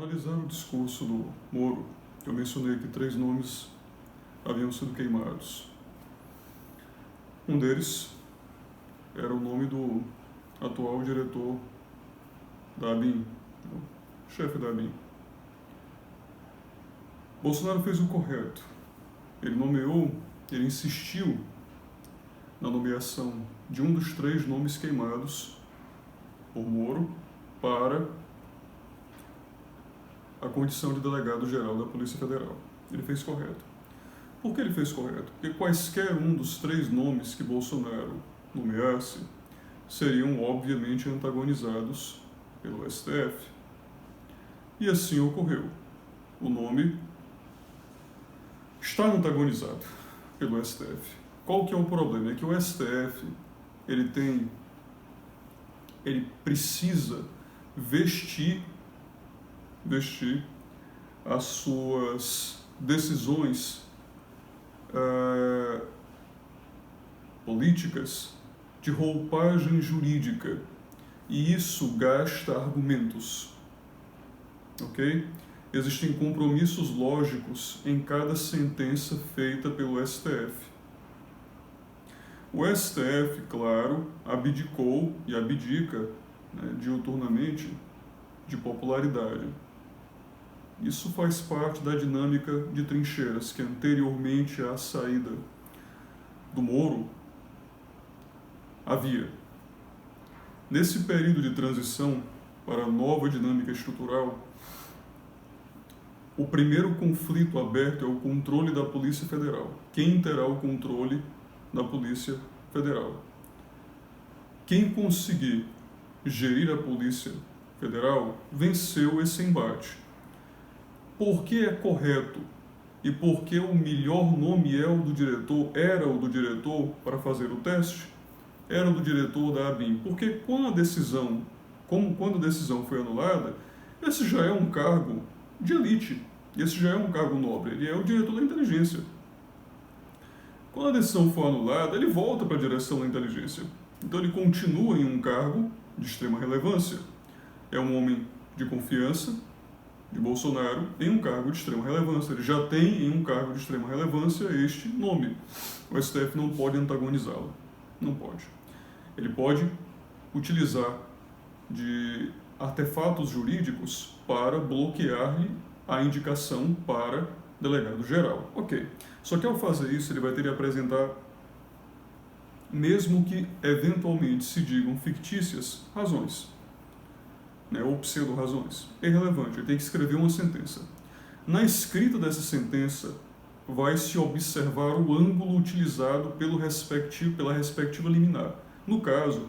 analisar o discurso do Moro, eu mencionei que 3 nomes haviam sido queimados. Um deles era o nome do atual diretor da ABIN, o chefe da ABIN. Bolsonaro fez o correto. Ele insistiu na nomeação de um dos 3 nomes queimados por Moro para a condição de delegado-geral da Polícia Federal. Ele fez correto. Por que ele fez correto? Porque quaisquer um dos 3 nomes que Bolsonaro nomeasse seriam obviamente antagonizados pelo STF. E assim ocorreu. O nome está antagonizado pelo STF. Qual que é o problema? É que o STF, ele precisa vestir as suas decisões políticas de roupagem jurídica, e isso gasta argumentos, ok? Existem compromissos lógicos em cada sentença feita pelo STF. O STF, claro, abdicou e abdica, diuturnamente, de popularidade. Isso faz parte da dinâmica de trincheiras que anteriormente à saída do Moro havia. Nesse período de transição para a nova dinâmica estrutural, o primeiro conflito aberto é o controle da Polícia Federal. Quem terá o controle da Polícia Federal? Quem conseguir gerir a Polícia Federal venceu esse embate. Por que é correto e por que o melhor nome era o do diretor para fazer o teste? Era o do diretor da ABIN. Porque quando a decisão foi anulada, esse já é um cargo de elite, esse já é um cargo nobre, ele é o diretor da inteligência. Quando a decisão for anulada, ele volta para a direção da inteligência. Então ele continua em um cargo de extrema relevância. É um homem de confiança de Bolsonaro em um cargo de extrema relevância. Ele já tem em um cargo de extrema relevância este nome. O STF não pode antagonizá-lo. Não pode. Ele pode utilizar de artefatos jurídicos para bloquear-lhe a indicação para delegado-geral. Ok. Só que ao fazer isso, ele vai ter que apresentar, mesmo que eventualmente se digam fictícias, razões, ou pseudo-razões. É irrelevante, ele tem que escrever uma sentença. Na escrita dessa sentença, vai se observar o ângulo utilizado pela respectiva liminar. No caso,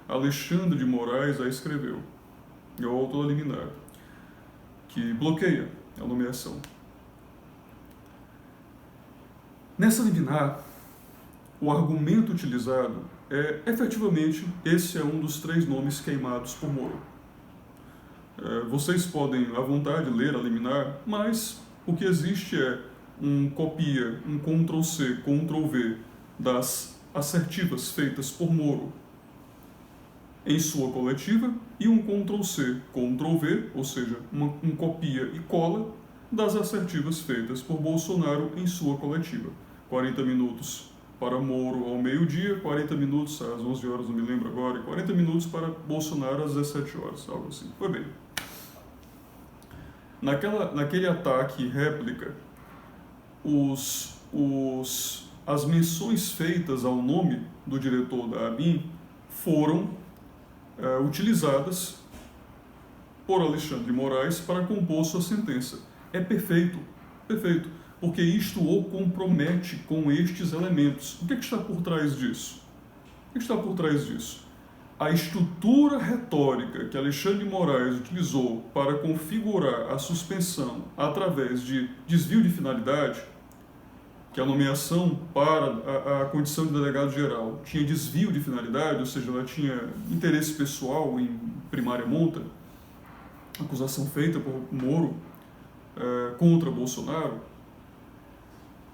Alexandre de Moraes a escreveu, é o autor da liminar, que bloqueia a nomeação. Nessa liminar, o argumento utilizado efetivamente, esse é um dos 3 nomes queimados por Moro. Vocês podem, à vontade, ler a liminar, mas o que existe é um copia, um Ctrl+C, Ctrl+V das assertivas feitas por Moro em sua coletiva e um Ctrl+C, Ctrl+V, ou seja, um copia e cola das assertivas feitas por Bolsonaro em sua coletiva. 40 minutos para Moro ao meio-dia, 40 minutos às 11 horas, não me lembro agora, e 40 minutos para Bolsonaro às 17 horas, algo assim. Foi bem. Naquele ataque e réplica, as menções feitas ao nome do diretor da ABIN foram utilizadas por Alexandre de Moraes para compor sua sentença. É perfeito, perfeito, porque isto o compromete com estes elementos. O que está por trás disso? O que está por trás disso? A estrutura retórica que Alexandre de Moraes utilizou para configurar a suspensão através de desvio de finalidade, que a nomeação para a condição de delegado-geral tinha desvio de finalidade, ou seja, ela tinha interesse pessoal em primária monta, acusação feita por Moro contra Bolsonaro.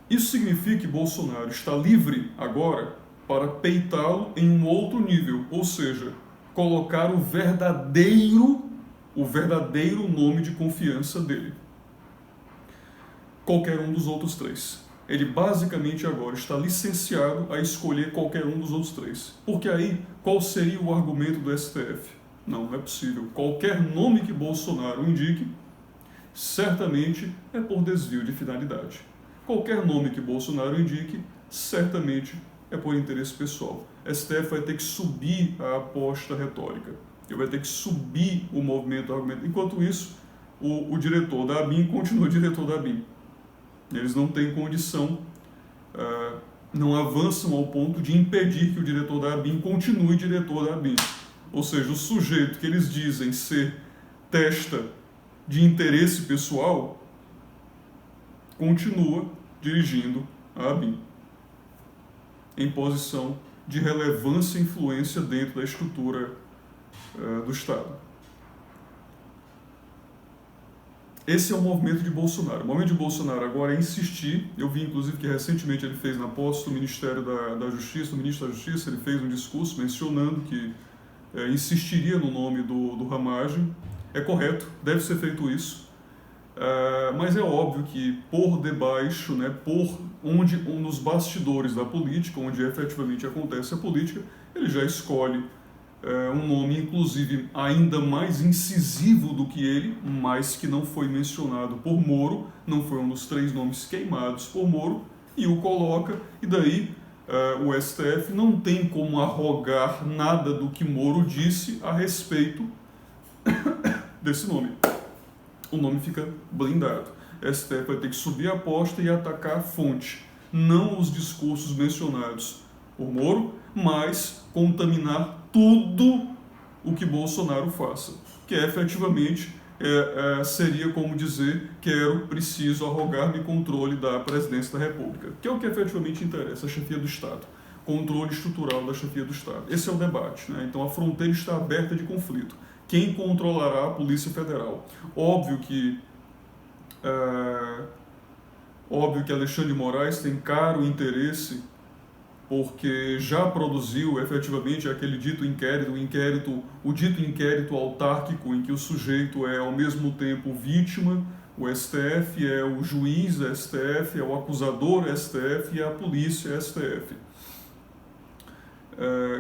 Isso significa que Bolsonaro está livre agora para peitá-lo em um outro nível, ou seja, colocar o verdadeiro o verdadeiro nome de confiança dele. Qualquer um dos outros três. Ele basicamente agora está licenciado a escolher qualquer um dos outros três. Porque aí, qual seria o argumento do STF? Não é possível. Qualquer nome que Bolsonaro indique, certamente é por desvio de finalidade. Qualquer nome que Bolsonaro indique, certamente é por interesse pessoal. STF vai ter que subir a aposta retórica. Ele vai ter que subir o movimento, o argumento. Enquanto isso, o diretor da ABIN continua diretor da ABIN. Eles não têm condição, não avançam ao ponto de impedir que o diretor da ABIN continue diretor da ABIN. Ou seja, o sujeito que eles dizem ser testa de interesse pessoal continua dirigindo a ABIN em posição de relevância e influência dentro da estrutura do Estado. Esse é o movimento de Bolsonaro. O movimento de Bolsonaro agora é insistir. Eu vi, inclusive, que recentemente ele fez na posse do Ministério da Justiça, o ministro da Justiça, ele fez um discurso mencionando que insistiria no nome do Ramagem. É correto, deve ser feito isso. Mas é óbvio que por debaixo, né, nos bastidores da política, onde efetivamente acontece a política, ele já escolhe um nome, inclusive, ainda mais incisivo do que ele, mas que não foi mencionado por Moro, não foi um dos 3 nomes queimados por Moro, e o coloca, e daí o STF não tem como arrogar nada do que Moro disse a respeito desse nome. O nome fica blindado. O STF vai ter que subir a aposta e atacar a fonte, não os discursos mencionados por Moro, mas contaminar tudo o que Bolsonaro faça, que efetivamente seria como dizer preciso arrogar-me controle da presidência da República, que é o que efetivamente interessa, a chefia do Estado, controle estrutural da chefia do Estado. Esse é o debate, né? Então a fronteira está aberta de conflito. Quem controlará a Polícia Federal? Óbvio que Alexandre de Moraes tem claro interesse, porque já produziu efetivamente aquele dito inquérito, o dito inquérito autárquico, em que o sujeito é ao mesmo tempo vítima, o STF é o juiz STF, é o acusador STF e é a polícia STF.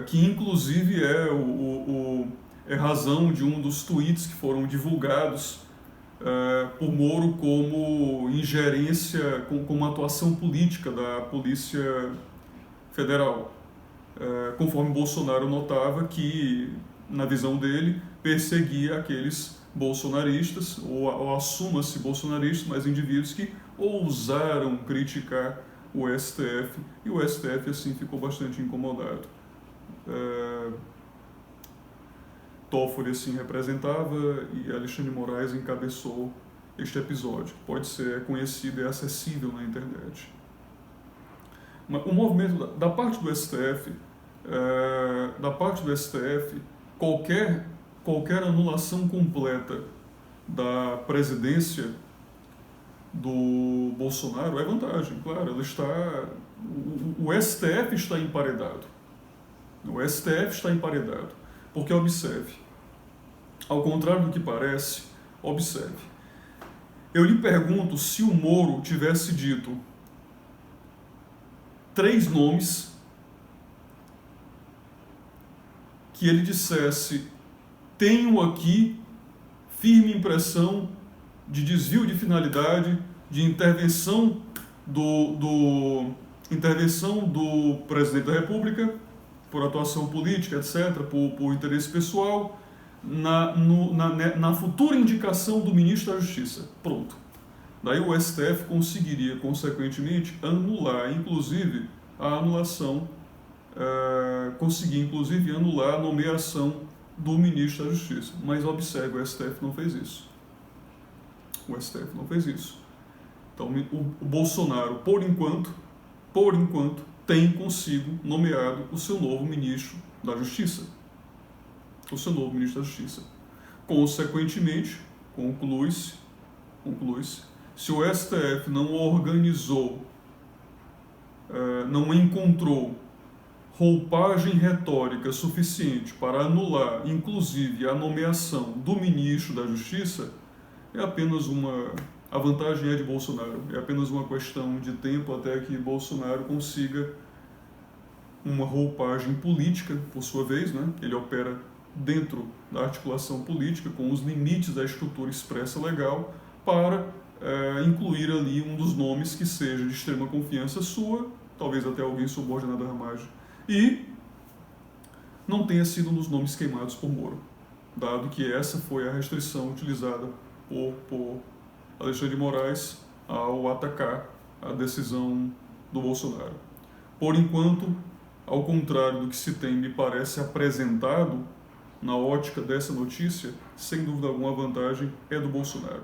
Que inclusive é razão de um dos tweets que foram divulgados por Moro como ingerência, como atuação política da Polícia Federal, conforme Bolsonaro notava que, na visão dele, perseguia aqueles bolsonaristas, ou assuma-se bolsonaristas, mas indivíduos que ousaram criticar o STF, e o STF assim ficou bastante incomodado. Toffoli assim representava e Alexandre de Moraes encabeçou este episódio, que pode ser conhecido e acessível na internet. O movimento da parte do STF, qualquer anulação completa da presidência do Bolsonaro é vantagem, claro. O STF está emparedado. O STF está emparedado. Porque observe, ao contrário do que parece, observe. Eu lhe pergunto se o Moro tivesse dito 3 nomes que ele dissesse: tenho aqui firme impressão de desvio de finalidade, de intervenção do presidente da República por atuação política, etc., por interesse pessoal, na futura indicação do ministro da Justiça. Pronto. Daí o STF conseguiria, consequentemente, anular, inclusive, a anulação, conseguir, inclusive, anular a nomeação do ministro da Justiça. Mas observe, o STF não fez isso. O STF não fez isso. Então, o Bolsonaro, por enquanto, tem consigo nomeado o seu novo ministro da Justiça. Consequentemente, conclui-se, se o STF não organizou, não encontrou roupagem retórica suficiente para anular, inclusive, a nomeação do ministro da Justiça, é apenas a vantagem é de Bolsonaro. É apenas uma questão de tempo até que Bolsonaro consiga uma roupagem política, por sua vez, né? Ele opera dentro da articulação política, com os limites da estrutura expressa legal, para incluir ali um dos nomes que seja de extrema confiança sua, talvez até alguém subordinado à ramagem, e não tenha sido um dos nomes queimados por Moro, dado que essa foi a restrição utilizada por Alexandre de Moraes ao atacar a decisão do Bolsonaro. Por enquanto, ao contrário do que se tem, me parece apresentado, na ótica dessa notícia, sem dúvida alguma a vantagem é do Bolsonaro.